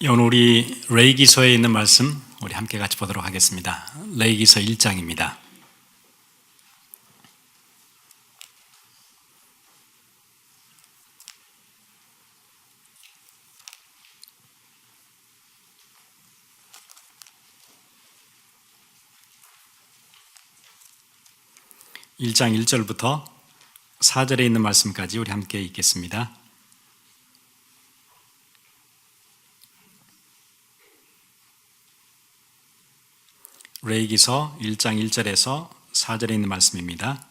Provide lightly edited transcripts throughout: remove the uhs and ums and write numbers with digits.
오늘 우리 레위기서에 있는 말씀 우리 함께 같이 보도록 하겠습니다. 레위기서 1장입니다. (1장) 1절부터 4절에 있는 말씀까지 우리 함께 읽겠습니다. 레위기서 1장 1절에서 4절에 있는 말씀입니다.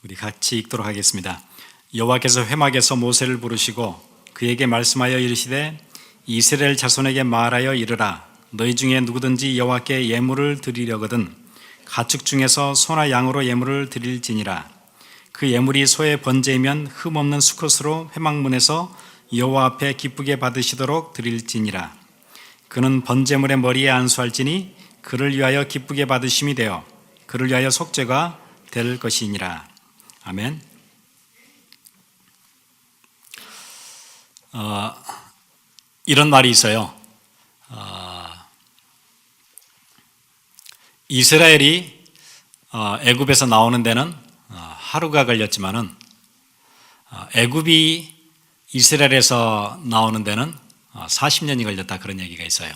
우리 같이 읽도록 하겠습니다. 여호와께서 회막에서 모세를 부르시고 그에게 말씀하여 이르시되 이스라엘 자손에게 말하여 이르라. 너희 중에 누구든지 여호와께 예물을 드리려거든 가축 중에서 소나 양으로 예물을 드릴지니라. 그 예물이 소의 번제이면 흠없는 수컷으로 회막문에서 여호와 앞에 기쁘게 받으시도록 드릴지니라. 그는 번제물의 머리에 안수할지니 그를 위하여 기쁘게 받으심이 되어 그를 위하여 속죄가 될 것이니라. 아멘. 이런 말이 있어요. 이스라엘이 애굽에서 나오는 데는 하루가 걸렸지만은 애굽이 이스라엘에서 나오는 데는 40년이 걸렸다, 그런 얘기가 있어요.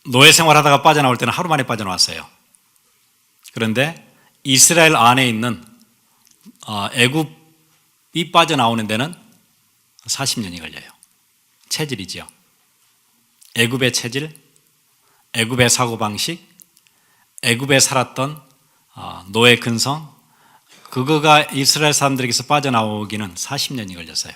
노예 생활하다가 빠져나올 때는 하루 만에 빠져나왔어요. 그런데 이스라엘 안에 있는 애굽이 빠져나오는 데는 40년이 걸려요. 체질이지요. 애굽의 체질, 애굽의 사고방식, 애굽에 살았던 노예 근성, 그거가 이스라엘 사람들에게서 빠져나오기는 40년이 걸렸어요.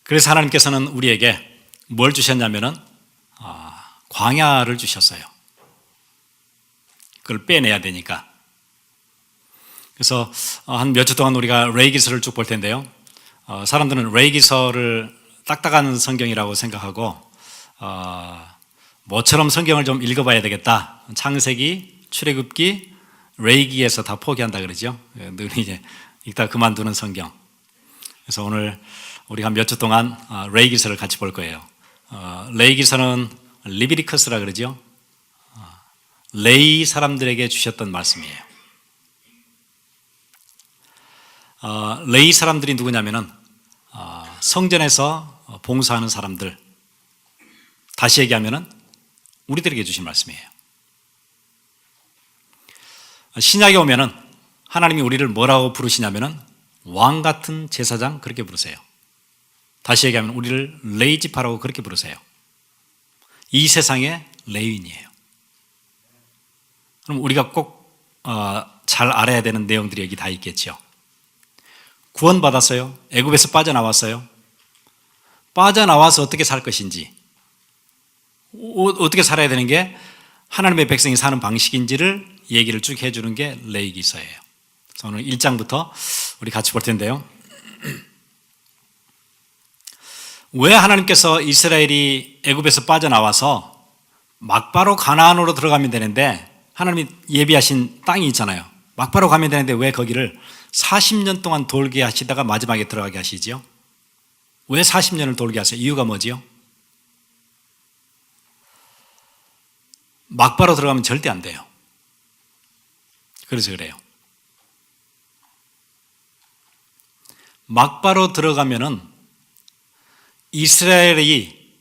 그래서 하나님께서는 우리에게 뭘 주셨냐면은 광야를 주셨어요. 그걸 빼내야 되니까. 그래서 한 몇 주 동안 우리가 레위기서를 쭉 볼 텐데요. 사람들은 레위기서를 딱딱한 성경이라고 생각하고 뭐처럼 성경을 좀 읽어봐야 되겠다. 창세기, 출애굽기, 레위기에서 다 포기한다 그러죠. 늘 이제 읽다 그만두는 성경. 그래서 오늘 우리가 몇 주 동안 레위기서를 같이 볼 거예요. 레위기서는 리비리커스라 그러죠. 레위 사람들에게 주셨던 말씀이에요. 레위 사람들이 누구냐면은 성전에서 봉사하는 사람들. 다시 얘기하면은 우리들에게 주신 말씀이에요. 신약에 오면은 하나님이 우리를 뭐라고 부르시냐면은 왕 같은 제사장, 그렇게 부르세요. 다시 얘기하면 우리를 레위지파라고 그렇게 부르세요. 이 세상의 레위인이에요. 그럼 우리가 꼭 잘 알아야 되는 내용들이 여기 다 있겠죠. 구원받았어요. 애굽에서 빠져나왔어요. 빠져나와서 어떻게 살 것인지, 어떻게 살아야 되는 게 하나님의 백성이 사는 방식인지를 얘기를 쭉 해주는 게 레위기서예요. 오늘 1장부터 우리 같이 볼 텐데요. 왜 하나님께서 이스라엘이 애굽에서 빠져나와서 막바로 가나안으로 들어가면 되는데, 하나님이 예비하신 땅이 있잖아요. 막바로 가면 되는데 왜 거기를 40년 동안 돌게 하시다가 마지막에 들어가게 하시지요? 왜 40년을 돌게 하세요? 이유가 뭐지요? 막바로 들어가면 절대 안 돼요. 그래서 그래요. 막바로 들어가면은 이스라엘이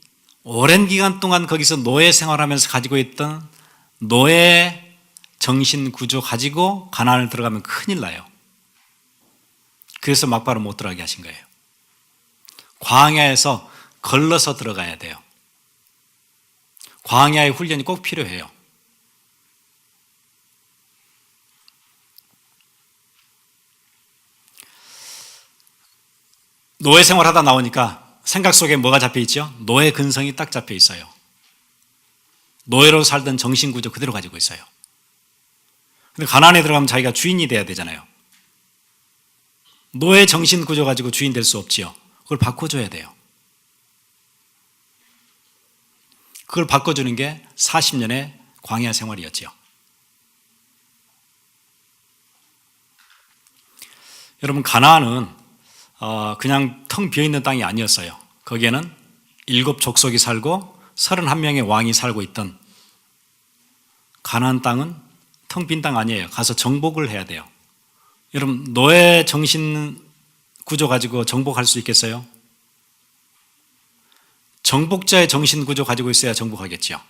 오랜 기간 동안 거기서 노예 생활하면서 가지고 있던 노예 정신 구조 가지고 가나안을 들어가면 큰일 나요. 그래서 막바로 못 들어가게 하신 거예요. 광야에서 걸러서 들어가야 돼요. 광야의 훈련이 꼭 필요해요. 노예 생활하다 나오니까 생각 속에 뭐가 잡혀 있죠? 노예 근성이 딱 잡혀 있어요. 노예로 살던 정신구조 그대로 가지고 있어요. 근데 가나안에 들어가면 자기가 주인이 돼야 되잖아요. 노예 정신구조 가지고 주인 될 수 없지요. 그걸 바꿔줘야 돼요. 그걸 바꿔주는 게 40년의 광야 생활이었지요. 여러분, 가나안은 그냥 텅 비어있는 땅이 아니었어요. 거기에는 7족속이 살고 31명의 왕이 살고 있던 가나안 땅은 텅 빈 땅 아니에요. 가서 정복을 해야 돼요. 여러분, 노예 정신 구조 가지고 정복할 수 있겠어요? 정복자의 정신 구조 가지고 있어야 정복하겠죠.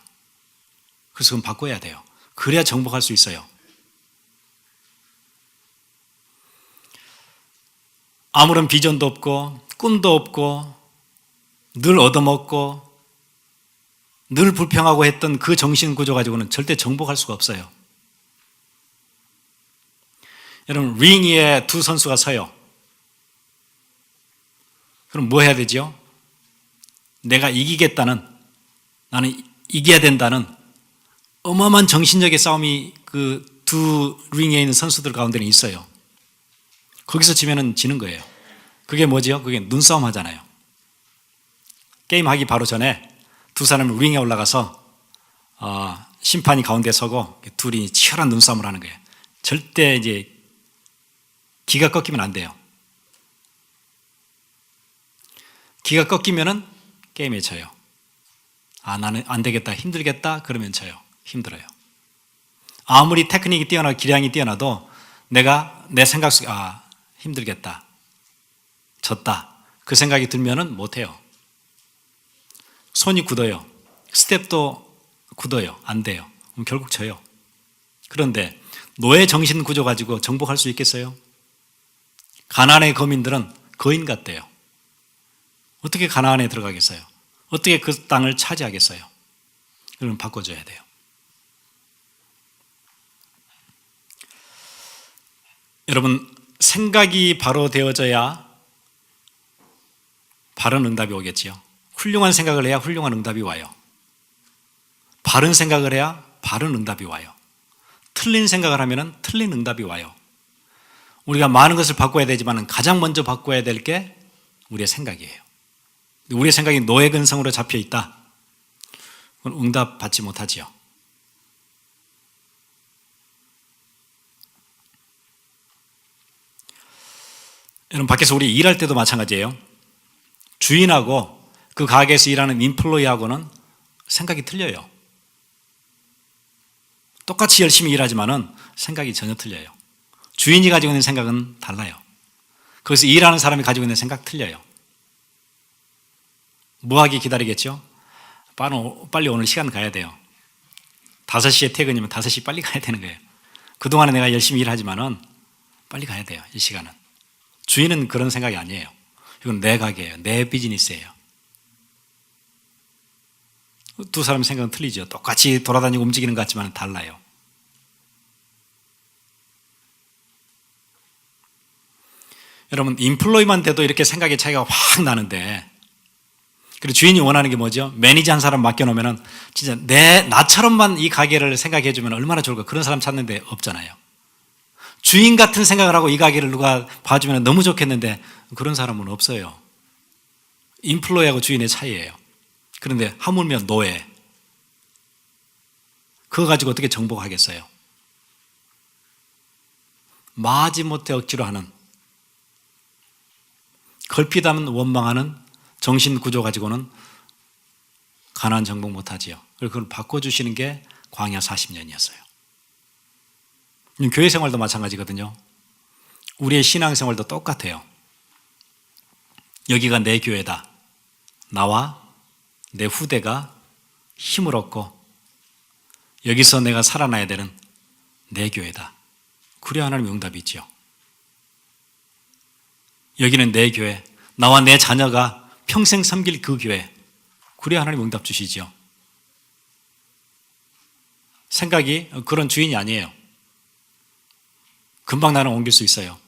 그래서 그건 바꿔야 돼요. 그래야 정복할 수 있어요. 아무런 비전도 없고 꿈도 없고 늘 얻어먹고 늘 불평하고 했던 그 정신 구조 가지고는 절대 정복할 수가 없어요. 여러분, 링 위에 두 선수가 서요. 그럼 뭐 해야 되죠? 내가 이기겠다는, 나는 이겨야 된다는 어마어마한 정신력의 싸움이 그 두 링에 있는 선수들 가운데는 있어요. 거기서 지면은 지는 거예요. 그게 뭐지요? 그게 눈싸움 하잖아요. 게임 하기 바로 전에 두 사람이 링에 올라가서 심판이 가운데 서고 둘이 치열한 눈싸움을 하는 거예요. 절대 이제 기가 꺾이면 안 돼요. 기가 꺾이면은 게임에 져요. 나는 안 되겠다, 힘들겠다 그러면 져요. 힘들어요. 아무리 테크닉이 뛰어나고 기량이 뛰어나도 내가 내 생각 속에 힘들겠다, 졌다 그 생각이 들면은 못해요. 손이 굳어요. 스텝도 굳어요. 안 돼요. 그럼 결국 져요. 그런데 노예 정신 구조 가지고 정복할 수 있겠어요? 가나안의 거민들은 거인 같대요. 어떻게 가나안에 들어가겠어요? 어떻게 그 땅을 차지하겠어요? 그러면 바꿔줘야 돼요. 여러분, 생각이 바로 되어져야 바른 응답이 오겠지요. 훌륭한 생각을 해야 훌륭한 응답이 와요. 바른 생각을 해야 바른 응답이 와요. 틀린 생각을 하면 틀린 응답이 와요. 우리가 많은 것을 바꿔야 되지만 가장 먼저 바꿔야 될 게 우리의 생각이에요. 우리의 생각이 노예 근성으로 잡혀 있다. 그건 응답 받지 못하지요. 여러분, 밖에서 우리 일할 때도 마찬가지예요. 주인하고 그 가게에서 일하는 인플로이하고는 생각이 틀려요. 똑같이 열심히 일하지만은 생각이 전혀 틀려요. 주인이 가지고 있는 생각은 달라요. 거기서 일하는 사람이 가지고 있는 생각 틀려요. 뭐하기 기다리겠죠? 빨리 오늘 시간 가야 돼요. 5시에 퇴근이면 5시 빨리 가야 되는 거예요. 그동안에 내가 열심히 일하지만은 빨리 가야 돼요. 이 시간은. 주인은 그런 생각이 아니에요. 이건 내 가게예요. 내 비즈니스예요. 두 사람 생각은 틀리죠. 똑같이 돌아다니고 움직이는 것 같지만 달라요. 여러분, 인플로이만 돼도 이렇게 생각의 차이가 확 나는데, 그리고 주인이 원하는 게 뭐죠? 매니저 한 사람 맡겨놓으면 진짜 나처럼만 이 가게를 생각해 주면 얼마나 좋을까. 그런 사람 찾는데 없잖아요. 주인 같은 생각을 하고 이 가게를 누가 봐주면 너무 좋겠는데 그런 사람은 없어요. 인플로이하고 주인의 차이예요. 그런데 하물며 노예, 그거 가지고 어떻게 정복하겠어요? 마지못해 억지로 하는, 걸핏하면 원망하는 정신구조 가지고는 가나안 정복 못하지요. 그래서 그걸 바꿔주시는 게 광야 40년이었어요. 교회 생활도 마찬가지거든요. 우리의 신앙생활도 똑같아요. 여기가 내 교회다. 나와 내 후대가 힘을 얻고 여기서 내가 살아나야 되는 내 교회다. 그래야 하나님의 응답이 있죠. 여기는 내 교회, 나와 내 자녀가 평생 섬길 그 교회, 그래야 하나님 응답 주시죠. 생각이 그런 주인이 아니에요. 금방 나는 옮길 수 있어요.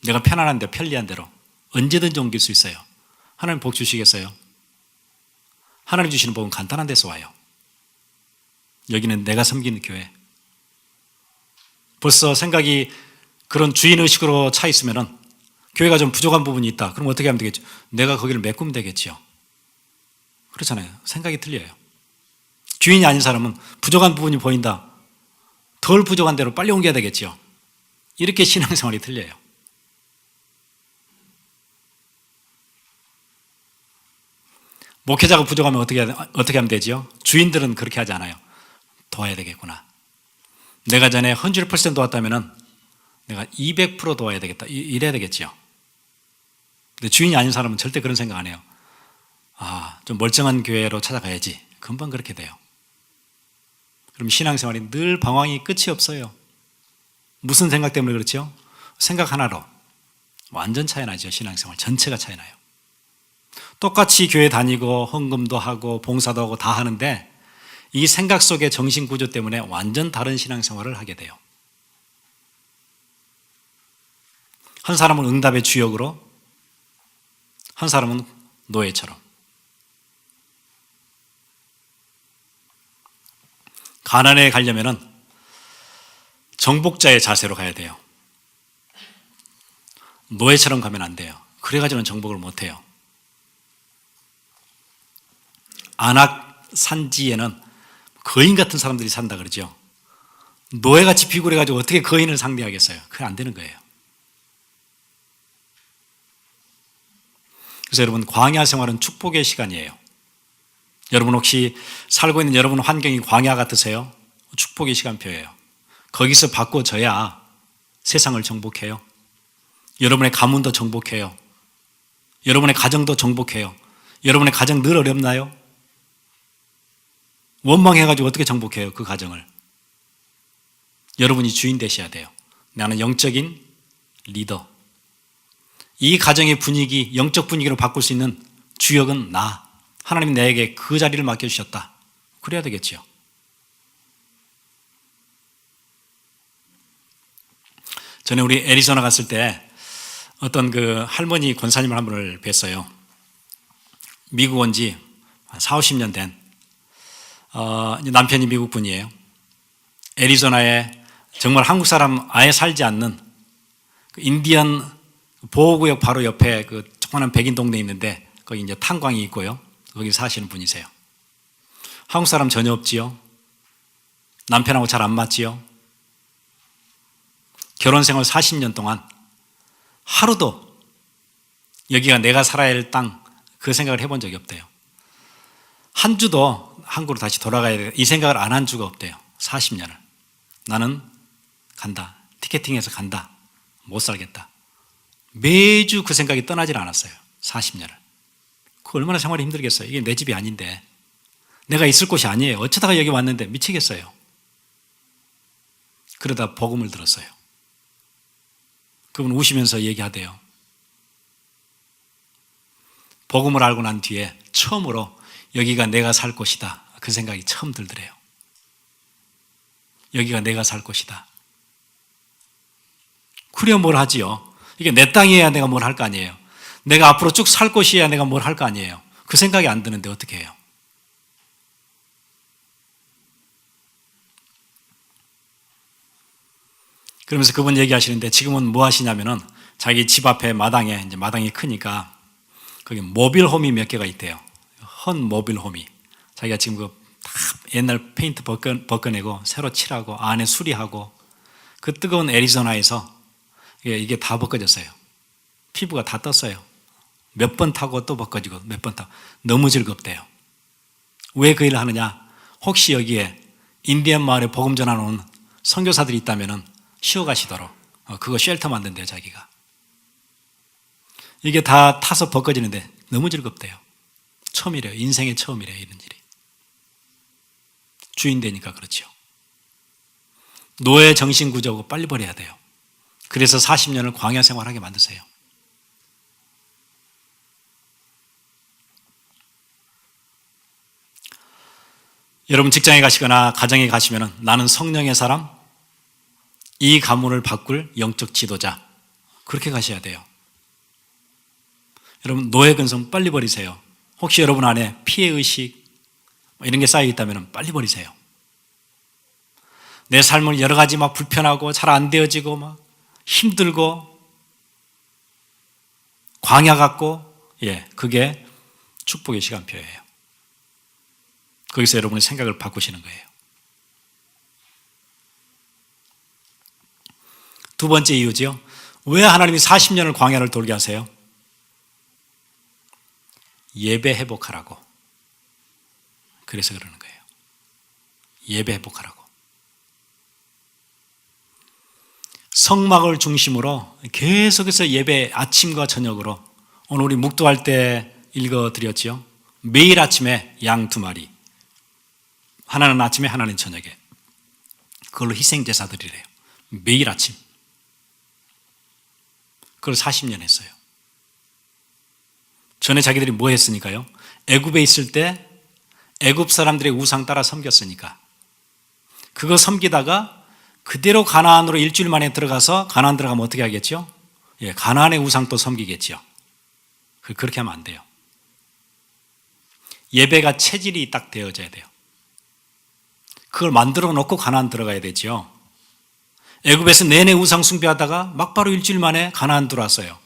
내가 편안한 대로, 편리한 대로 언제든지 옮길 수 있어요. 하나님 복 주시겠어요? 하나님 주시는 복은 간단한 데서 와요. 여기는 내가 섬기는 교회. 벌써 생각이 그런 주인의식으로 차 있으면은 교회가 좀 부족한 부분이 있다. 그럼 어떻게 하면 되겠죠? 내가 거기를 메꾸면 되겠죠. 그렇잖아요. 생각이 틀려요. 주인이 아닌 사람은 부족한 부분이 보인다. 덜 부족한 대로 빨리 옮겨야 되겠죠. 이렇게 신앙생활이 틀려요. 목회자가 부족하면 어떻게 하면 되지요? 주인들은 그렇게 하지 않아요. 도와야 되겠구나. 내가 전에 100% 도왔다면 내가 200% 도와야 되겠다. 이래야 되겠지요. 근데 주인이 아닌 사람은 절대 그런 생각 안 해요. 좀 멀쩡한 교회로 찾아가야지. 금방 그렇게 돼요. 그럼 신앙생활이 늘 방황이 끝이 없어요. 무슨 생각 때문에 그렇죠? 생각 하나로 완전 차이 나죠. 신앙생활 전체가 차이 나요. 똑같이 교회 다니고 헌금도 하고 봉사도 하고 다 하는데 이 생각 속의 정신구조 때문에 완전 다른 신앙생활을 하게 돼요. 한 사람은 응답의 주역으로, 한 사람은 노예처럼. 가나안에 가려면 정복자의 자세로 가야 돼요. 노예처럼 가면 안 돼요. 그래가지고는 정복을 못 해요. 안악 산지에는 거인 같은 사람들이 산다 그러죠. 노예같이 비굴해가지고 어떻게 거인을 상대하겠어요? 그게 안 되는 거예요. 그래서 여러분, 광야 생활은 축복의 시간이에요. 여러분 혹시 살고 있는 여러분 환경이 광야 같으세요? 축복의 시간표예요. 거기서 바꿔져야 세상을 정복해요. 여러분의 가문도 정복해요. 여러분의 가정도 정복해요. 여러분의 가정 늘 어렵나요? 원망해가지고 어떻게 정복해요? 그 가정을. 여러분이 주인 되셔야 돼요. 나는 영적인 리더. 이 가정의 분위기, 영적 분위기로 바꿀 수 있는 주역은 나. 하나님이 내게 그 자리를 맡겨주셨다. 그래야 되겠죠. 전에 우리 애리조나 갔을 때 어떤 그 할머니 권사님을 한 분을 뵀어요. 미국 온 지 40-50년 된 남편이 미국 분이에요. 애리조나에 정말 한국 사람 아예 살지 않는 그 인디언 보호구역 바로 옆에 그 조그마한 백인 동네 있는데 거기 이제 탄광이 있고요. 거기 사시는 분이세요. 한국 사람 전혀 없지요. 남편하고 잘 안 맞지요. 결혼 생활 40년 동안 하루도 여기가 내가 살아야 할 땅 그 생각을 해본 적이 없대요. 한 주도 한국으로 다시 돌아가야 돼. 이 생각을 안 한 주가 없대요. 40년을. 나는 간다. 티켓팅해서 간다. 못 살겠다. 매주 그 생각이 떠나질 않았어요. 40년을. 그 얼마나 생활이 힘들겠어요. 이게 내 집이 아닌데. 내가 있을 곳이 아니에요. 어쩌다가 여기 왔는데 미치겠어요. 그러다 복음을 들었어요. 그분 우시면서 얘기하대요. 복음을 알고 난 뒤에 처음으로 여기가 내가 살 곳이다. 그 생각이 처음 들더래요. 여기가 내가 살 곳이다. 그래야 뭘 하지요. 이게 내 땅이어야 내가 뭘 할 거 아니에요. 내가 앞으로 쭉 살 곳이어야 내가 뭘 할 거 아니에요. 그 생각이 안 드는데 어떻게 해요? 그러면서 그분 얘기하시는데 지금은 뭐 하시냐면은 자기 집 앞에 마당에, 이제 마당이 크니까 거기 모빌홈이 몇 개가 있대요. 헌 모빌홈이. 자기가 지금 그 다 옛날 페인트 벗겨내고 새로 칠하고 안에 수리하고 그 뜨거운 애리조나에서 이게 다 벗겨졌어요. 피부가 다 떴어요. 몇 번 타고 또 벗겨지고 몇 번 타고. 너무 즐겁대요. 왜 그 일을 하느냐? 혹시 여기에 인디언 마을에 복음 전하는 선교사들이 있다면 쉬어가시도록 그거 쉘터 만든대요. 자기가. 이게 다 타서 벗겨지는데 너무 즐겁대요. 처음이래요. 인생의 처음이래요. 이런 일이. 주인 되니까 그렇죠. 노예 정신구조고 빨리 버려야 돼요. 그래서 40년을 광야 생활하게 만드세요. 여러분 직장에 가시거나 가정에 가시면 나는 성령의 사람, 이 가문을 바꿀 영적 지도자, 그렇게 가셔야 돼요. 여러분 노예 근성 빨리 버리세요. 혹시 여러분 안에 피해의식 이런 게 쌓여 있다면 빨리 버리세요. 내 삶을 여러 가지 막 불편하고 잘 안 되어지고 막 힘들고 광야 같고, 그게 축복의 시간표예요. 거기서 여러분의 생각을 바꾸시는 거예요. 두 번째 이유죠. 왜 하나님이 40년을 광야를 돌게 하세요? 예배 회복하라고. 그래서 그러는 거예요. 예배 회복하라고. 성막을 중심으로 계속해서 예배 아침과 저녁으로, 오늘 우리 묵도할 때 읽어드렸죠. 매일 아침에 양 2마리, 하나는 아침에 하나는 저녁에. 그걸로 희생제사드리래요. 매일 아침. 그걸 40년 했어요. 전에 자기들이 뭐 했으니까요? 애굽에 있을 때 애굽 사람들의 우상 따라 섬겼으니까 그거 섬기다가 그대로 가나안으로 일주일 만에 들어가서, 가나안 들어가면 어떻게 하겠죠? 예, 가나안의 우상 또 섬기겠죠. 그렇게 하면 안 돼요. 예배가 체질이 딱 되어져야 돼요. 그걸 만들어 놓고 가나안 들어가야 되죠. 애굽에서 내내 우상 숭배하다가 막바로 일주일 만에 가나안 들어왔어요.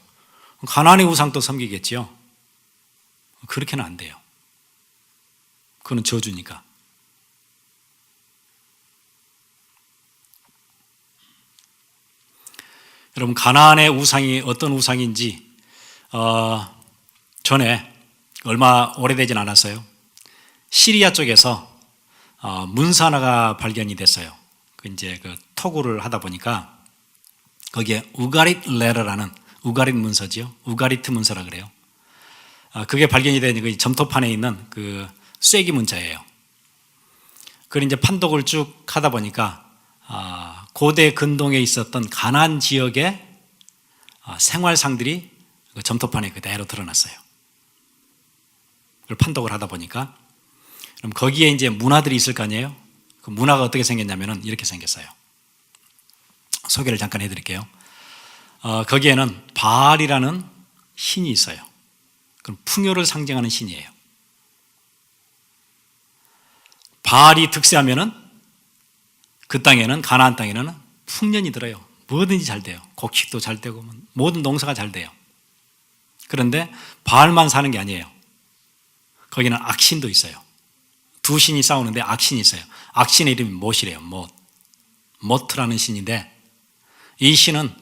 가나안의 우상도 섬기겠죠. 그렇게는 안 돼요. 그건 저주니까. 여러분, 가나안의 우상이 어떤 우상인지 전에 얼마 오래되진 않았어요. 시리아 쪽에서 문서 하나가 발견이 됐어요. 이제 그 토구를 하다 보니까 거기에 우가릿 레러라는, 우가릿 문서지요. 우가리트 문서라 그래요. 그게 발견이 된 그 점토판에 있는 그 쐐기 문자예요. 그걸 이제 판독을 쭉 하다 보니까 고대 근동에 있었던 가나안 지역의 생활상들이 그 점토판에 그대로 드러났어요. 그걸 판독을 하다 보니까, 그럼 거기에 이제 문화들이 있을 거 아니에요? 그 문화가 어떻게 생겼냐면은 이렇게 생겼어요. 소개를 잠깐 해드릴게요. 거기에는 바알이라는 신이 있어요. 그럼 풍요를 상징하는 신이에요. 바알이 득세하면은 그 땅에는, 가나안 땅에는 풍년이 들어요. 뭐든지 잘 돼요. 곡식도 잘 되고 모든 농사가 잘 돼요. 그런데 바알만 사는 게 아니에요. 거기는 악신도 있어요. 두 신이 싸우는데 악신이 있어요. 악신의 이름이 못이래요. 모트라는 신인데, 이 신은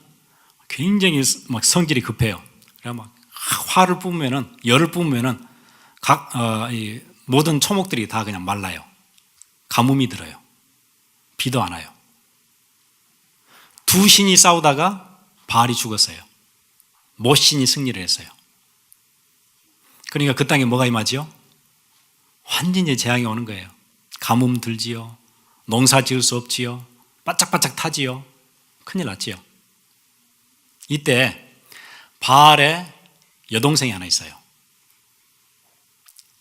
굉장히 막 성질이 급해요. 그래 막 화를 뿜으면은, 열을 뿜으면은 이 모든 초목들이 다 그냥 말라요. 가뭄이 들어요. 비도 안 와요. 두 신이 싸우다가 바알이 죽었어요. 못 신이 승리를 했어요. 그러니까 그 땅에 뭐가 임하지요? 완전히 재앙이 오는 거예요. 가뭄 들지요. 농사 지을 수 없지요. 바짝바짝 타지요. 큰일 났지요. 이때 바알의 여동생이 하나 있어요.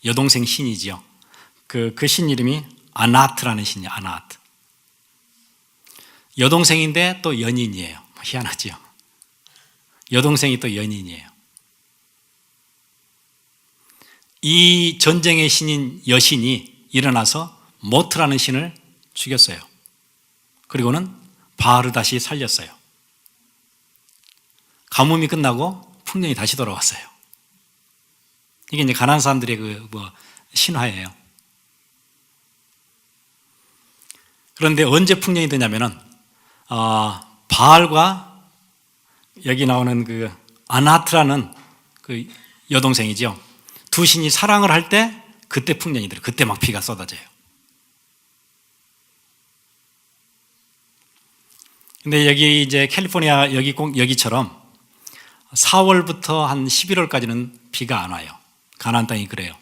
여동생 신이지요. 그 신 이름이 아나트라는 신이에요. 아나트. 여동생인데 또 연인이에요. 희한하지요. 여동생이 또 연인이에요. 이 전쟁의 신인 여신이 일어나서 모트라는 신을 죽였어요. 그리고는 바알을 다시 살렸어요. 가뭄이 끝나고 풍년이 다시 돌아왔어요. 이게 이제 가나안 사람들의 신화예요. 그런데 언제 풍년이 되냐면은 바알과 여기 나오는 그 아나트라는 그 여동생이죠. 두 신이 사랑을 할 때 그때 풍년이 들어요. 그때 막 비가 쏟아져요. 근데 여기 이제 캘리포니아 여기처럼 4월부터 한 11월까지는 비가 안 와요. 가나안 땅이 그래요.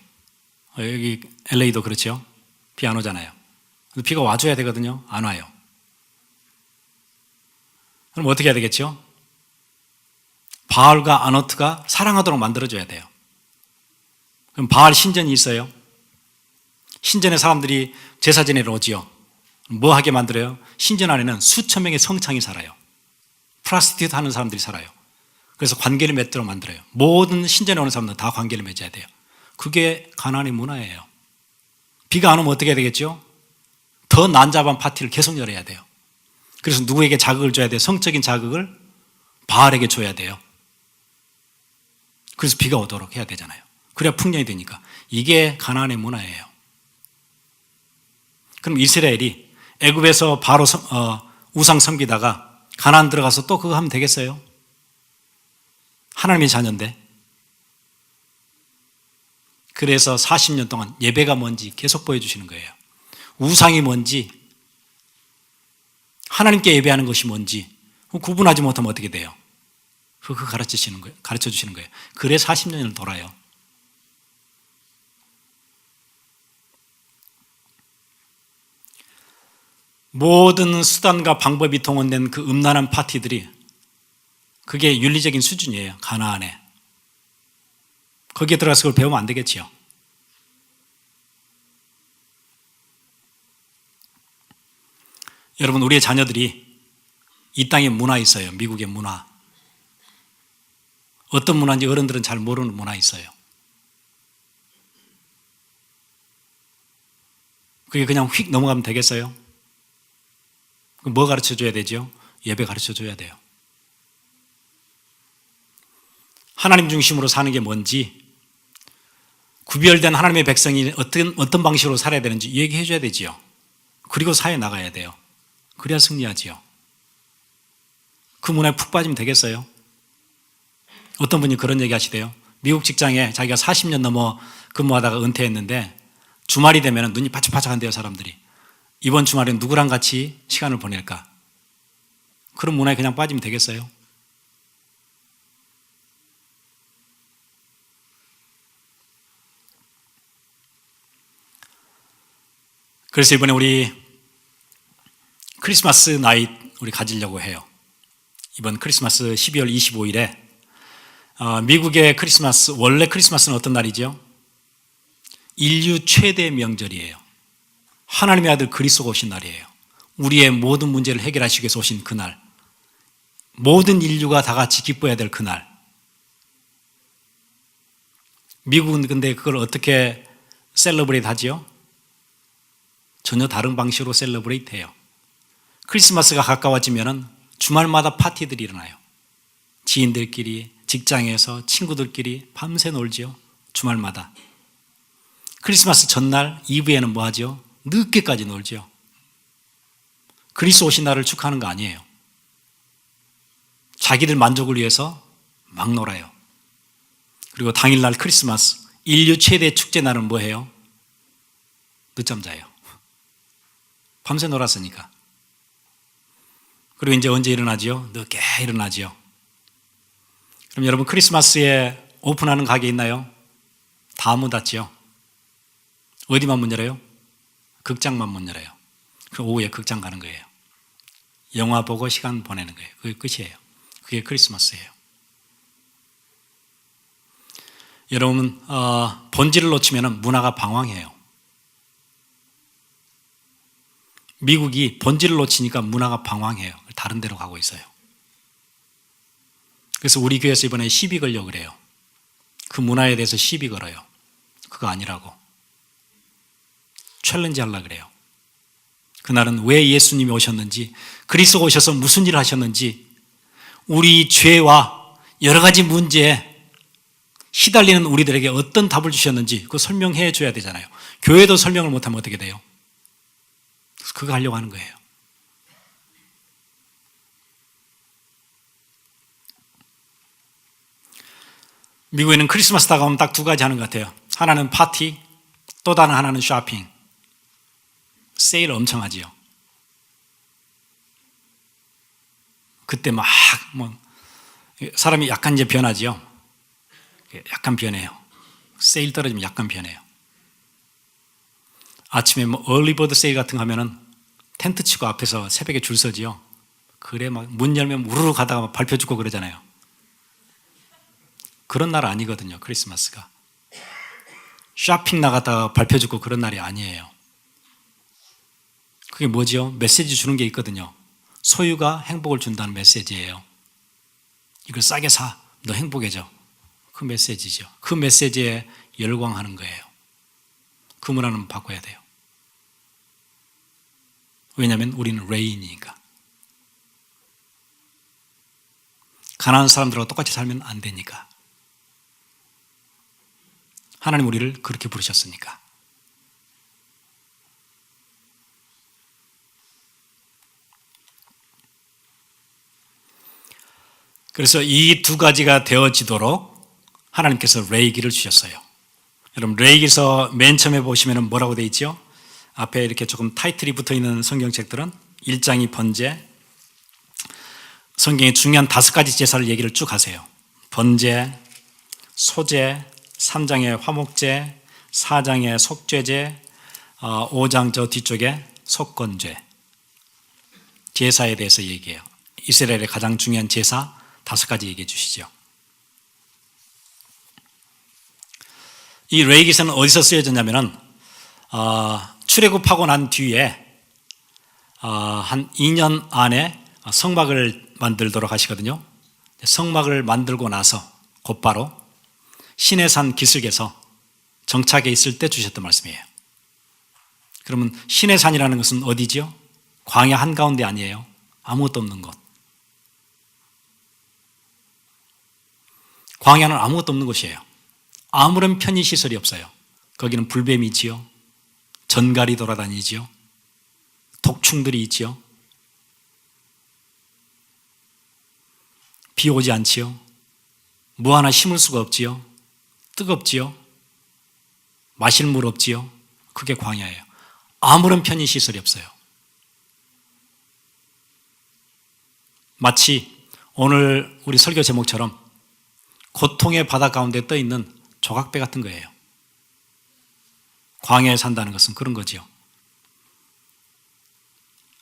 여기 LA도 그렇죠. 비 안 오잖아요. 비가 와줘야 되거든요. 안 와요. 그럼 어떻게 해야 되겠죠? 바알과 아노트가 사랑하도록 만들어줘야 돼요. 그럼 바알 신전이 있어요. 신전에 사람들이 제사 지내러 오지요. 뭐 하게 만들어요? 신전 안에는 수천 명의 성창이 살아요. 프라스티튜트 하는 사람들이 살아요. 그래서 관계를 맺도록 만들어요. 모든 신전에 오는 사람들은 다 관계를 맺어야 돼요. 그게 가나안의 문화예요. 비가 안 오면 어떻게 해야 되겠죠? 더 난잡한 파티를 계속 열어야 돼요. 그래서 누구에게 자극을 줘야 돼요? 성적인 자극을 바알에게 줘야 돼요. 그래서 비가 오도록 해야 되잖아요. 그래야 풍년이 되니까. 이게 가나안의 문화예요. 그럼 이스라엘이 애굽에서 바로 우상 섬기다가 가나안 들어가서 또 그거 하면 되겠어요? 하나님의 자녀인데. 그래서 40년 동안 예배가 뭔지 계속 보여주시는 거예요. 우상이 뭔지, 하나님께 예배하는 것이 뭔지 구분하지 못하면 어떻게 돼요? 그거 가르쳐 주시는 거예요. 그래 40년을 돌아요. 모든 수단과 방법이 동원된 그 음란한 파티들이 그게 윤리적인 수준이에요. 가나안에. 거기에 들어가서 그걸 배우면 안 되겠지요. 여러분, 우리의 자녀들이 이 땅에 문화 있어요. 미국의 문화. 어떤 문화인지 어른들은 잘 모르는 문화 있어요. 그게 그냥 휙 넘어가면 되겠어요? 뭐 가르쳐 줘야 되죠? 예배 가르쳐 줘야 돼요. 하나님 중심으로 사는 게 뭔지, 구별된 하나님의 백성이 어떤 방식으로 살아야 되는지 얘기해 줘야 되지요. 그리고 사회 나가야 돼요. 그래야 승리하지요. 그 문화에 푹 빠지면 되겠어요? 어떤 분이 그런 얘기 하시대요. 미국 직장에 자기가 40년 넘어 근무하다가 은퇴했는데 주말이 되면 눈이 바짝바짝한대요, 사람들이. 이번 주말엔 누구랑 같이 시간을 보낼까? 그런 문화에 그냥 빠지면 되겠어요? 그래서 이번에 우리 크리스마스 나잇 우리 가지려고 해요. 이번 크리스마스 12월 25일에 미국의 크리스마스, 원래 크리스마스는 어떤 날이죠? 인류 최대 명절이에요. 하나님의 아들 그리스도가 오신 날이에요. 우리의 모든 문제를 해결하시기 위해서 오신 그날, 모든 인류가 다 같이 기뻐해야 될 그날. 미국은 근데 그걸 어떻게 셀러브레이트 하지요? 전혀 다른 방식으로 셀러브레이트 해요. 크리스마스가 가까워지면 주말마다 파티들이 일어나요. 지인들끼리, 직장에서 친구들끼리 밤새 놀지요. 주말마다. 크리스마스 전날 이브에는 뭐 하죠? 늦게까지 놀지요. 그리스도 오신 날을 축하하는 거 아니에요. 자기들 만족을 위해서 막 놀아요. 그리고 당일날 크리스마스, 인류 최대 축제 날은 뭐 해요? 늦잠 자요. 밤새 놀았으니까. 그리고 이제 언제 일어나지요? 늦게 일어나지요. 그럼 여러분 크리스마스에 오픈하는 가게 있나요? 다 문 닫지요. 어디만 문 열어요? 극장만 문 열어요. 그 오후에 극장 가는 거예요. 영화 보고 시간 보내는 거예요. 그게 끝이에요. 그게 크리스마스예요. 여러분 본질을 놓치면 문화가 방황해요. 미국이 본질을 놓치니까 문화가 방황해요. 다른 데로 가고 있어요. 그래서 우리 교회에서 이번에 시비 걸려고 그래요. 그 문화에 대해서 시비 걸어요. 그거 아니라고. 챌린지 하려고 그래요. 그날은 왜 예수님이 오셨는지, 그리스도가 오셔서 무슨 일을 하셨는지, 우리 죄와 여러 가지 문제에 시달리는 우리들에게 어떤 답을 주셨는지 그거 설명해 줘야 되잖아요. 교회도 설명을 못하면 어떻게 돼요? 그거 하려고 하는 거예요. 미국에는 크리스마스 다가오면 딱 두 가지 하는 것 같아요. 하나는 파티, 또 다른 하나는 쇼핑. 세일 엄청 하지요. 그때 막 사람이 약간 이제 변하지요. 약간 변해요. 세일 떨어지면 약간 변해요. 아침에 뭐 얼리버드 세일 같은 거 하면은 텐트 치고 앞에서 새벽에 줄 서지요. 그래 막 문 열면 우르르 가다가 막 발표 죽고 그러잖아요. 그런 날 아니거든요. 크리스마스가. 쇼핑 나갔다가 발표 죽고 그런 날이 아니에요. 그게 뭐죠? 메시지 주는 게 있거든요. 소유가 행복을 준다는 메시지예요. 이걸 싸게 사. 너 행복해져. 그 메시지죠. 그 메시지에 열광하는 거예요. 그 문화는 바꿔야 돼요. 왜냐하면 우리는 레인이니까. 가난한 사람들하고 똑같이 살면 안 되니까. 하나님 우리를 그렇게 부르셨으니까. 그래서 이 두 가지가 되어지도록 하나님께서 레이기를 주셨어요. 여러분 레위기서 맨 처음에 보시면 뭐라고 되어 있죠? 앞에 이렇게 조금 타이틀이 붙어 있는 성경책들은 1장이 번제, 성경의 중요한 5가지 제사를 얘기를 쭉 하세요. 번제, 소제, 3장의 화목제, 4장의 속죄제, 5장 저 뒤쪽에 속건죄, 제사에 대해서 얘기해요. 이스라엘의 가장 중요한 제사 5가지 얘기해 주시죠. 이 레위기서는 어디서 쓰여졌냐면은 출애굽하고 난 뒤에 한 2년 안에 성막을 만들도록 하시거든요. 성막을 만들고 나서 곧바로 시내산 기슭에서 정착해 있을 때 주셨던 말씀이에요. 그러면 시내산이라는 것은 어디죠? 광야 한가운데 아니에요. 아무것도 없는 곳. 광야는 아무것도 없는 곳이에요. 아무런 편의시설이 없어요. 거기는 불뱀이 있지요. 전갈이 돌아다니지요. 독충들이 있지요. 비 오지 않지요. 뭐 하나 심을 수가 없지요. 뜨겁지요. 마실 물 없지요. 그게 광야예요. 아무런 편의시설이 없어요. 마치 오늘 우리 설교 제목처럼 고통의 바다 가운데 떠 있는 조각배 같은 거예요. 광야에 산다는 것은 그런 거지요.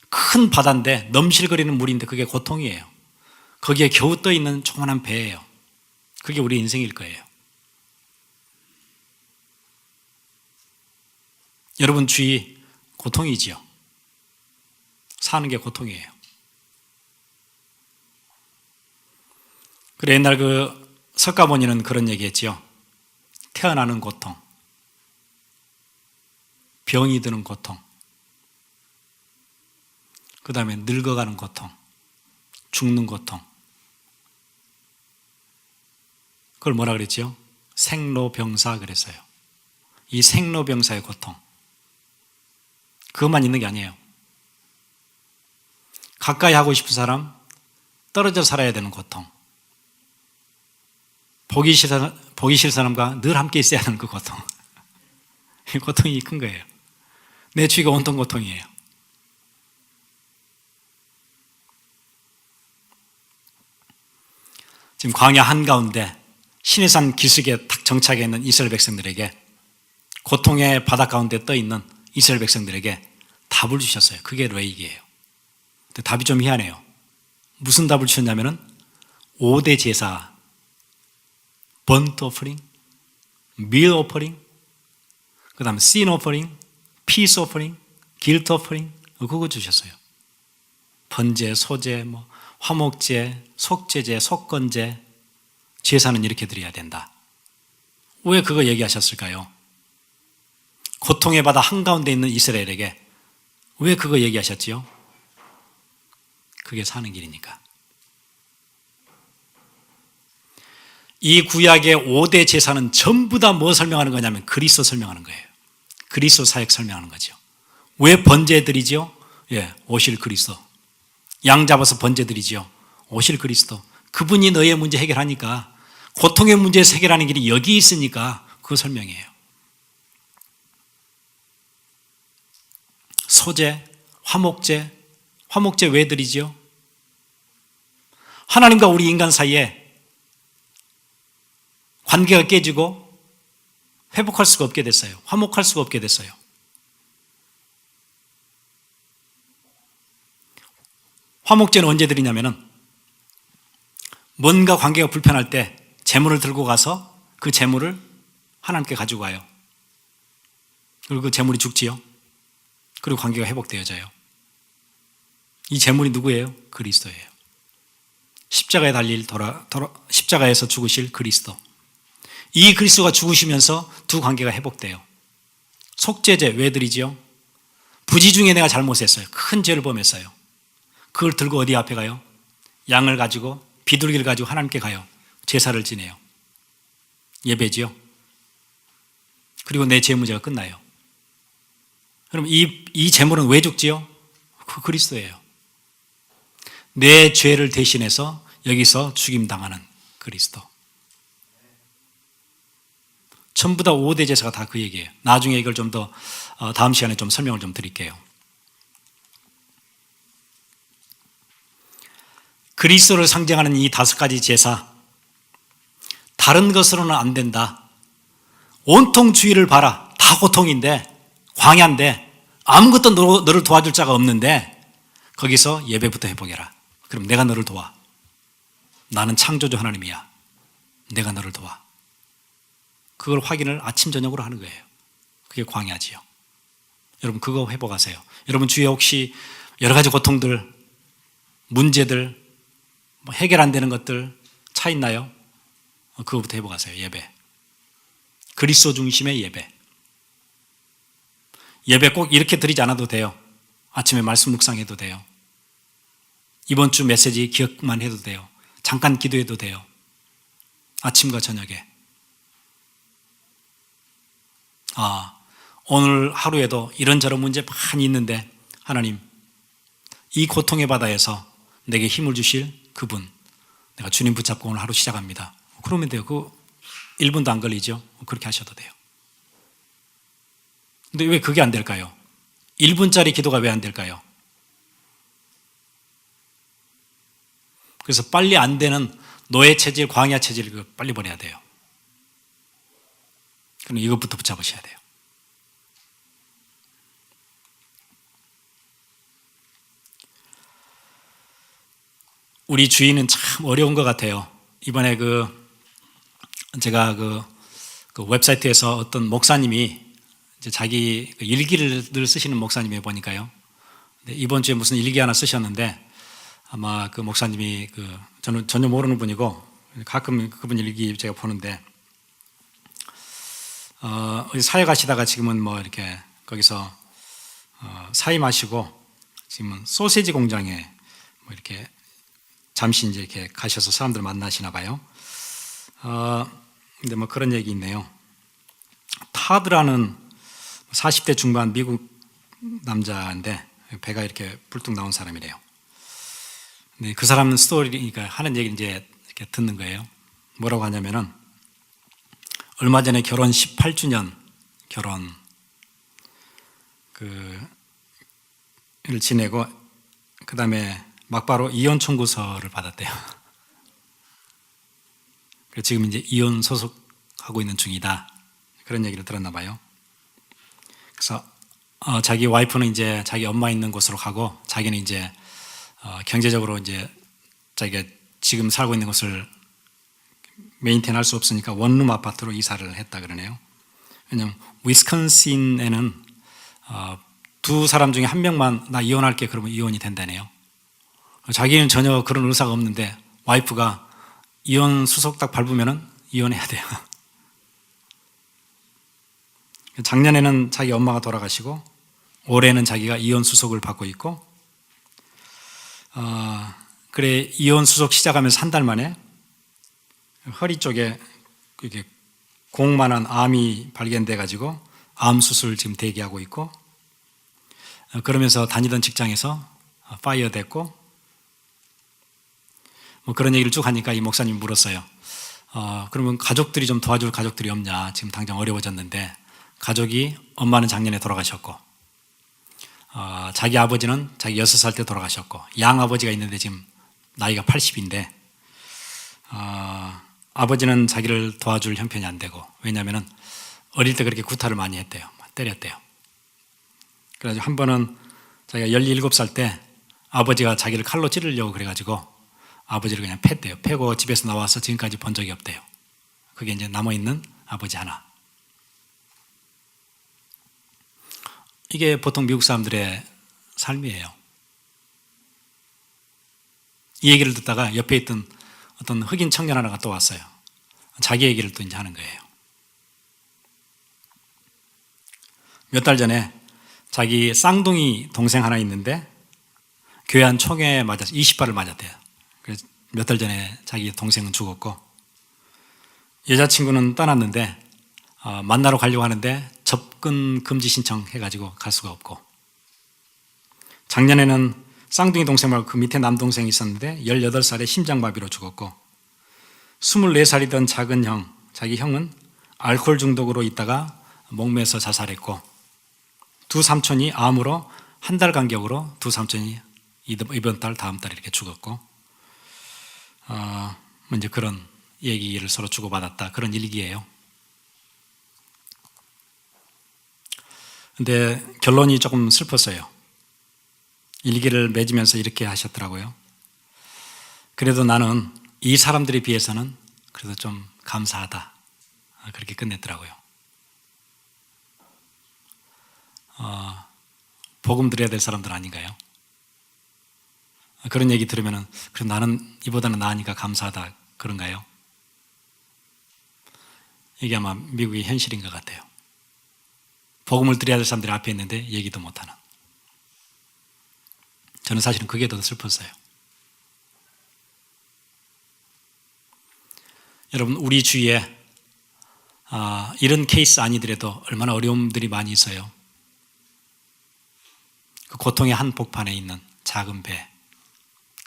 큰 바다인데 넘실거리는 물인데 그게 고통이에요. 거기에 겨우 떠 있는 조그만한 배예요. 그게 우리 인생일 거예요. 여러분 주위 고통이지요. 사는 게 고통이에요. 그래 옛날 그 석가모니는 그런 얘기했지요. 태어나는 고통, 병이 드는 고통, 그 다음에 늙어가는 고통, 죽는 고통. 그걸 뭐라 그랬지요? 생로병사 그랬어요. 이 생로병사의 고통. 그것만 있는 게 아니에요. 가까이 하고 싶은 사람, 떨어져 살아야 되는 고통. 보기 싫은 사람과 늘 함께 있어야 하는 그 고통. 이 고통이 큰 거예요. 내 주위가 온통 고통이에요. 지금 광야 한가운데 시내산 기슭에 탁 정착해 있는 이스라엘 백성들에게, 고통의 바다 가운데 떠 있는 이스라엘 백성들에게 답을 주셨어요. 그게 레위기예요. 근데 답이 좀 희한해요. 무슨 답을 주셨냐면은 5대 제사, 번트 오퍼링, 밀 오퍼링, 그 다음에 신 오퍼링, 피스 오퍼링, 길트 오퍼링, 그거 주셨어요. 번제, 소제, 화목제, 속죄제, 속건제, 제사는 이렇게 드려야 된다. 왜 그거 얘기하셨을까요? 고통의 바다 한가운데 있는 이스라엘에게 왜 그거 얘기하셨지요? 그게 사는 길이니까. 이 구약의 5대 제사는 전부 다 뭐 설명하는 거냐면 그리스도 설명하는 거예요. 그리스도 사역 설명하는 거죠. 왜 번제 드리죠? 오실 그리스도. 양 잡아서 번제 드리죠. 오실 그리스도. 그분이 너의 문제 해결하니까, 고통의 문제에서 해결하는 길이 여기 있으니까 그 설명이에요. 소제, 화목제. 화목제 왜 드리죠? 하나님과 우리 인간 사이에 관계가 깨지고 회복할 수가 없게 됐어요. 화목할 수가 없게 됐어요. 화목제는 언제 드리냐면은 뭔가 관계가 불편할 때 재물을 들고 가서 그 재물을 하나님께 가지고 가요. 그리고 그 재물이 죽지요. 그리고 관계가 회복되어져요. 이 재물이 누구예요? 그리스도예요. 십자가에 달릴 십자가에서 죽으실 그리스도. 이 그리스도가 죽으시면서 두 관계가 회복돼요. 속죄제 왜 드리지요? 부지 중에 내가 잘못했어요. 큰 죄를 범했어요. 그걸 들고 어디 앞에 가요? 양을 가지고, 비둘기를 가지고 하나님께 가요. 제사를 지내요. 예배지요. 그리고 내 죄 문제가 끝나요. 그럼 이 재물은 왜 죽지요? 그 그리스도예요. 내 죄를 대신해서 여기서 죽임당하는 그리스도. 전부 다 5대 제사가 다 그 얘기예요. 나중에 이걸 좀 더 다음 시간에 좀 설명을 좀 드릴게요. 그리스도를 상징하는 이 5가지 제사, 다른 것으로는 안 된다. 온통 주의를 봐라. 다 고통인데, 광야인데, 아무것도 너를 도와줄 자가 없는데 거기서 예배부터 해보게라. 그럼 내가 너를 도와. 나는 창조주 하나님이야. 내가 너를 도와. 그걸 확인을 아침 저녁으로 하는 거예요. 그게 광야지요. 여러분 그거 회복하세요. 여러분 주위에 혹시 여러 가지 고통들, 문제들, 해결 안 되는 것들 차 있나요? 그거부터 회복하세요. 예배. 그리스도 중심의 예배. 예배 꼭 이렇게 드리지 않아도 돼요. 아침에 말씀 묵상해도 돼요. 이번 주 메시지 기억만 해도 돼요. 잠깐 기도해도 돼요. 아침과 저녁에. 오늘 하루에도 이런저런 문제 많이 있는데 하나님, 이 고통의 바다에서 내게 힘을 주실 그분, 내가 주님 붙잡고 오늘 하루 시작합니다. 그러면 돼요. 그 1분도 안 걸리죠. 그렇게 하셔도 돼요. 근데 왜 그게 안 될까요? 1분짜리 기도가 왜 안 될까요? 그래서 빨리 안 되는 노예 체질, 광야 체질을 빨리 버려야 돼요. 그럼 이것부터 붙잡으셔야 돼요. 우리 주인은 참 어려운 것 같아요. 이번에 제가 그 웹사이트에서 어떤 목사님이 이제 자기 일기를 늘 쓰시는 목사님이 보니까요. 이번 주에 무슨 일기 하나 쓰셨는데 아마 그 목사님이 저는 전혀 모르는 분이고 가끔 그분 일기 제가 보는데 사회 가시다가 지금은 이렇게 거기서 사임하시고 지금은 소세지 공장에 이렇게 잠시 이제 이렇게 가셔서 사람들 만나시나 봐요. 근데 그런 얘기 있네요. 타드라는 40대 중반 미국 남자인데 배가 이렇게 불뚝 나온 사람이래요. 근데 그 사람 스토리가 하는 얘기 이제 이렇게 듣는 거예요. 뭐라고 하냐면은 얼마 전에 결혼 18주년 를 지내고 그 다음에 막바로 이혼 청구서를 받았대요. 그래서 지금 이제 이혼 소속하고 있는 중이다. 그런 얘기를 들었나 봐요. 그래서 자기 와이프는 이제 자기 엄마 있는 곳으로 가고 자기는 이제 경제적으로 이제 자기가 지금 살고 있는 곳을 메인테인 할 수 없으니까 원룸 아파트로 이사를 했다 그러네요. 왜냐하면 위스콘신에는 두 사람 중에 한 명만 나 이혼할게 그러면 이혼이 된다네요. 자기는 전혀 그런 의사가 없는데 와이프가 이혼 수속 딱 밟으면은 이혼해야 돼요. 작년에는 자기 엄마가 돌아가시고 올해는 자기가 이혼 수속을 받고 있고 그래 이혼 수속 시작하면서 한 달 만에 허리 쪽에 이렇게 공만한 암이 발견돼 가지고 암 수술 지금 대기하고 있고 그러면서 다니던 직장에서 파이어 됐고 그런 얘기를 쭉 하니까 이 목사님이 물었어요. 그러면 가족들이 좀 도와줄 가족들이 없냐? 지금 당장 어려워졌는데 가족이 엄마는 작년에 돌아가셨고 자기 아버지는 자기 6살 때 돌아가셨고 양아버지가 있는데 지금 나이가 80인데 아버지는 자기를 도와줄 형편이 안 되고 왜냐하면 어릴 때 그렇게 구타를 많이 했대요. 때렸대요. 그래가지고 한 번은 자기가 17살 때 아버지가 자기를 칼로 찌르려고 그래가지고 아버지를 그냥 팼대요. 패고 집에서 나와서 지금까지 본 적이 없대요. 그게 이제 남아있는 아버지 하나. 이게 보통 미국 사람들의 삶이에요. 이 얘기를 듣다가 옆에 있던 어떤 흑인 청년 하나가 또 왔어요. 자기 얘기를 또 이제 하는 거예요. 몇 달 전에 자기 쌍둥이 동생 하나 있는데 교회 한 총에 맞아서 20발을 맞았대요. 그래서 몇 달 전에 자기 동생은 죽었고 여자친구는 떠났는데 만나러 가려고 하는데 접근 금지 신청 해가지고 갈 수가 없고 작년에는 쌍둥이 동생 말고 그 밑에 남동생이 있었는데 18살에 심장마비로 죽었고 24살이던 작은 형, 자기 형은 알코올 중독으로 있다가 목매서 자살했고, 두 삼촌이 암으로 한 달 간격으로 두 삼촌이 이번 달 다음 달 이렇게 죽었고, 이제 그런 얘기를 서로 주고받았다, 그런 일기예요. 근데 결론이 조금 슬펐어요. 일기를 맺으면서 이렇게 하셨더라고요. 그래도 나는 이 사람들에 비해서는 그래도 좀 감사하다, 그렇게 끝냈더라고요. 복음 드려야 될 사람들 아닌가요? 그런 얘기 들으면은 그래 나는 이보다는 나으니까 감사하다, 그런가요? 이게 아마 미국의 현실인 것 같아요. 복음을 드려야 될 사람들이 앞에 있는데 얘기도 못하는. 저는 사실은 그게 더 슬펐어요. 여러분, 우리 주위에 이런 케이스 아니더라도 얼마나 어려움들이 많이 있어요. 그 고통의 한복판에 있는 작은 배,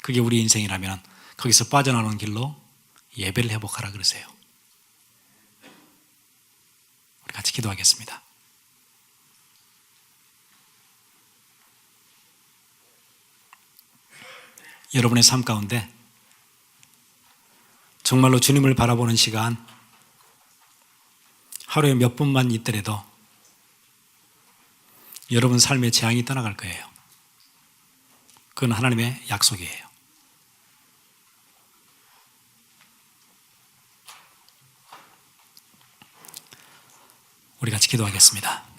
그게 우리 인생이라면 거기서 빠져나오는 길로 예배를 회복하라 그러세요. 우리 같이 기도하겠습니다. 여러분의 삶 가운데 정말로 주님을 바라보는 시간, 하루에 몇 분만 있더라도 여러분 삶의 재앙이 떠나갈 거예요. 그건 하나님의 약속이에요. 우리 같이 기도하겠습니다.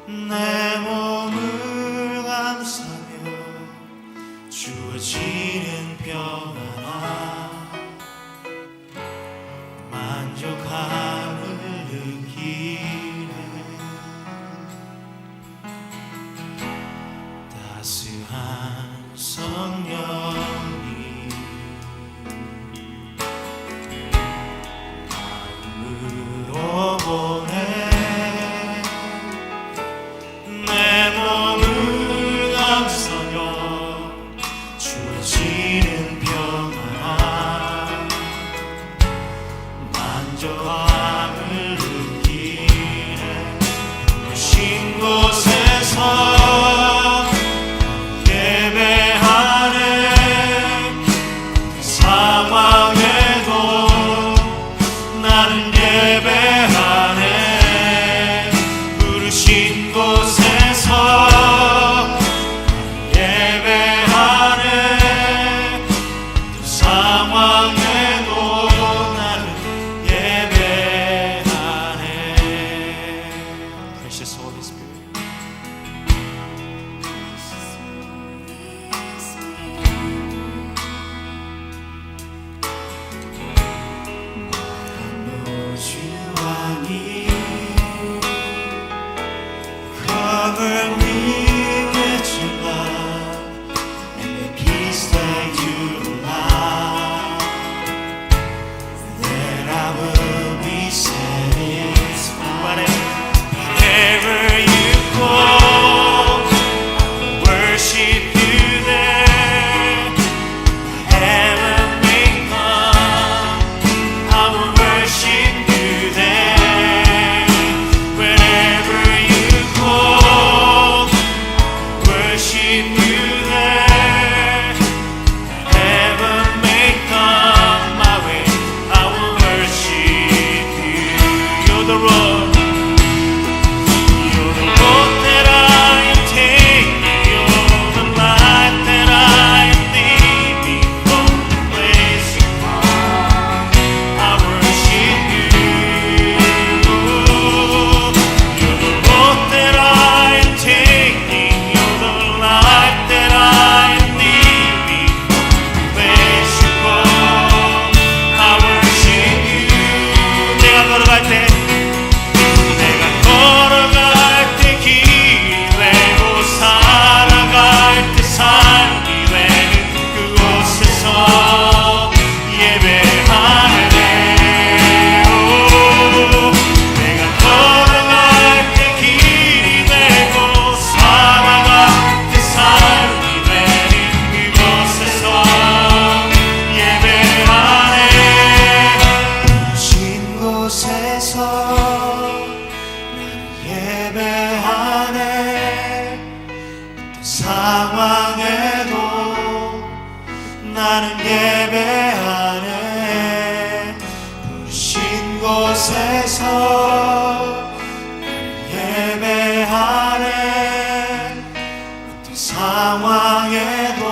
내 몸을 감싸며 주어지는 평안함 만족함을 느끼네. 따스한 성령이 마음으로 보내 주 곳에서 예배하네. 어떤 상황에도